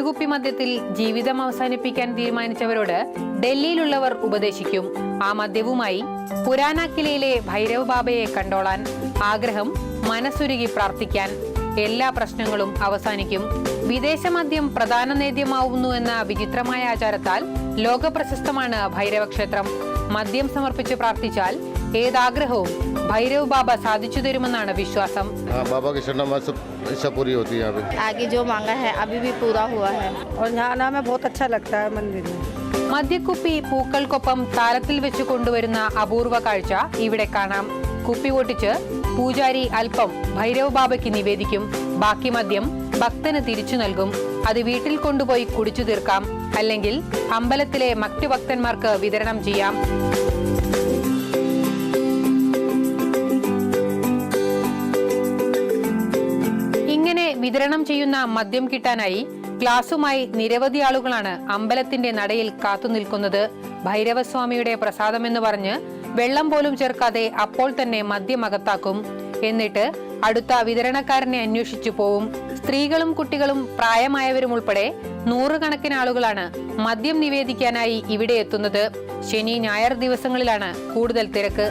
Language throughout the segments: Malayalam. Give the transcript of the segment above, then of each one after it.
കുപ്പി മദ്യത്തിൽ ജീവിതം അവസാനിപ്പിക്കാൻ തീരുമാനിച്ചവരോട് ഡൽഹിയിലുള്ളവർ ഉപദേശിക്കും. ആ മദ്യവുമായി പുരാന കിലയിലെ ഭൈരവ് ബാബയെ കണ്ടോളാൻ, ആഗ്രഹം മനസ്സുരുകി പ്രാർത്ഥിക്കാൻ. എല്ലാ പ്രശ്നങ്ങളും അവസാനിക്കും. വിദേശ മദ്യം പ്രധാന നേദ്യമാവുന്നു എന്ന വിചിത്രമായ ആചാരത്താൽ ലോകപ്രശസ്തമാണ് ഭൈരവ ക്ഷേത്രം. മദ്യം സമർപ്പിച്ച് പ്രാർത്ഥിച്ചാൽ ഏതാഗ്രഹവും ഭൈരവ് ബാബ സാധിച്ചു തരുമെന്നാണ് വിശ്വാസം. आगे जो मांगा है अभी भी पूरा हुआ है और यहाँ आना में बहुत अच्छा लगता है मंदिर में. മദ്യക്കുപ്പി പൂക്കൾക്കൊപ്പം താലത്തിൽ വെച്ച് കൊണ്ടുവരുന്ന അപൂർവ കാഴ്ച ഇവിടെ കാണാം. കുപ്പി പൊട്ടിച്ച് പൂജാരി അല്പം ഭൈരവ് ബാബയ്ക്ക് നിവേദിക്കും. ബാക്കി മദ്യം ഭക്തന് തിരിച്ചു നൽകും. അത് വീട്ടിൽ കൊണ്ടുപോയി കുടിച്ചു തീർക്കാം, അല്ലെങ്കിൽ അമ്പലത്തിലെ മറ്റു ഭക്തന്മാർക്ക് വിതരണം ചെയ്യാം. ഇങ്ങനെ വിതരണം ചെയ്യുന്ന മദ്യം കിട്ടാനായി ഗ്ലാസുമായി നിരവധി ആളുകളാണ് അമ്പലത്തിന്റെ നടയിൽ കാത്തുനിൽക്കുന്നത്. ഭൈരവസ്വാമിയുടെ പ്രസാദമെന്ന് പറഞ്ഞ് വെള്ളം പോലും ചേർക്കാതെ അപ്പോൾ തന്നെ മദ്യം അകത്താക്കും. എന്നിട്ട് അടുത്ത വിതരണക്കാരനെ അന്വേഷിച്ചു പോവും. സ്ത്രീകളും കുട്ടികളും പ്രായമായവരും ഉൾപ്പെടെ നൂറുകണക്കിന് ആളുകളാണ് മദ്യം നിവേദിക്കാനായി ഇവിടെ എത്തുന്നത്. ശനി ഞായർ ദിവസങ്ങളിലാണ് കൂടുതൽ തിരക്ക്.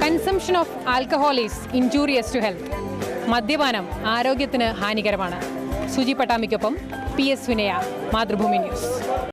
Consumption of alcohol is injurious to health. മദ്യപാനം ആരോഗ്യത്തിന് ഹാനികരമാണ്. സുജി പട്ടാമിക്കൊപ്പം PS വിനയ, മാതൃഭൂമി ന്യൂസ്.